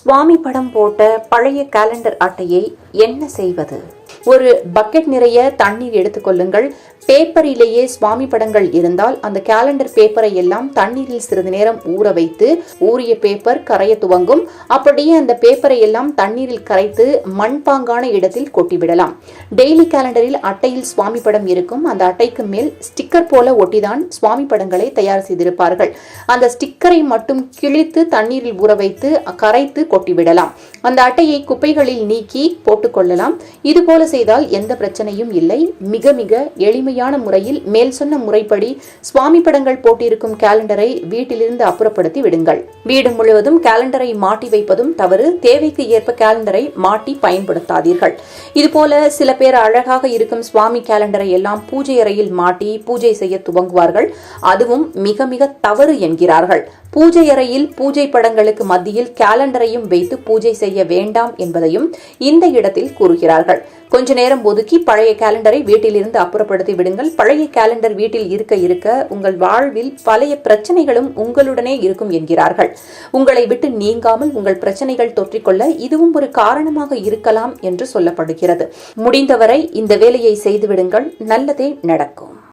சுவாமி படம் போட்ட பழைய காலண்டர் அட்டையை என்ன செய்வது? ஒரு பக்கெட் நிறைய தண்ணீர் எடுத்துக்கொள்ளுங்கள். பேப்பரிலேயே சுவாமி படங்கள் இருந்தால் அந்த கேலண்டர் பேப்பரை எல்லாம் தண்ணீரில் சிறிது நேரம் ஊற வைத்து, ஊறிய பேப்பர் கரைய துவங்கும். அப்படியே அந்த பேப்பரை எல்லாம் தண்ணீரில் கரைத்து மண்பாங்கான இடத்தில் கொட்டிவிடலாம். டெய்லி கேலண்டரில் அட்டையில் சுவாமி படம் இருக்கும். அந்த அட்டைக்கு மேல் ஸ்டிக்கர் போல ஒட்டிதான் சுவாமி படங்களை தயார் செய்திருப்பார்கள். அந்த ஸ்டிக்கரை மட்டும் கிழித்து தண்ணீரில் ஊற வைத்து கரைத்து கொட்டிவிடலாம். அந்த அட்டையை குப்பைகளில் நீக்கி போட்டுக்கொள்ளலாம். இதுபோல செய்தால் எந்த பிரச்சனையும் இல்லை. மிக மிக எளிமையான முறையில் மேல் சொன்ன முறைப்படி சுவாமி படங்கள் போட்டிருக்கும் கேலண்டரை வீட்டிலிருந்து அப்புறப்படுத்தி விடுங்கள். வீடு முழுவதும் கேலண்டரை மாட்டி வைப்பதும் தவறு. தேவைக்கு ஏற்ப கேலண்டரை மாட்டி பயன்படுத்தாதீர்கள். இதுபோல சில பேர் அழகாக இருக்கும் சுவாமி கேலண்டரை எல்லாம் பூஜை அறையில் மாட்டி பூஜை செய்ய துவங்குவார்கள். அதுவும் மிக மிக தவறு என்கிறார்கள். பூஜை அறையில் பூஜை படங்களுக்கு மத்தியில் கேலண்டரையும் வைத்து பூஜை செய்ய வேண்டாம் என்பதையும் இந்த இடத்தில் கூறுகிறார்கள். கொஞ்ச நேரம் ஒதுக்கி பழைய கேலண்டரை வீட்டிலிருந்து அப்புறப்படுத்தி விடுங்கள். பழைய கேலண்டர் வீட்டில் இருக்க இருக்க உங்கள் வாழ்வில் பழைய பிரச்சனைகளும் உங்களுடனே இருக்கும் என்கிறார்கள். உங்களை விட்டு நீங்காமல் உங்கள் பிரச்சனைகள் தொற்றிக்கொள்ள இதுவும் ஒரு காரணமாக இருக்கலாம் என்று சொல்லப்படுகிறது. முடிந்தவரை இந்த வேலையை செய்துவிடுங்கள். நல்லதே நடக்கும்.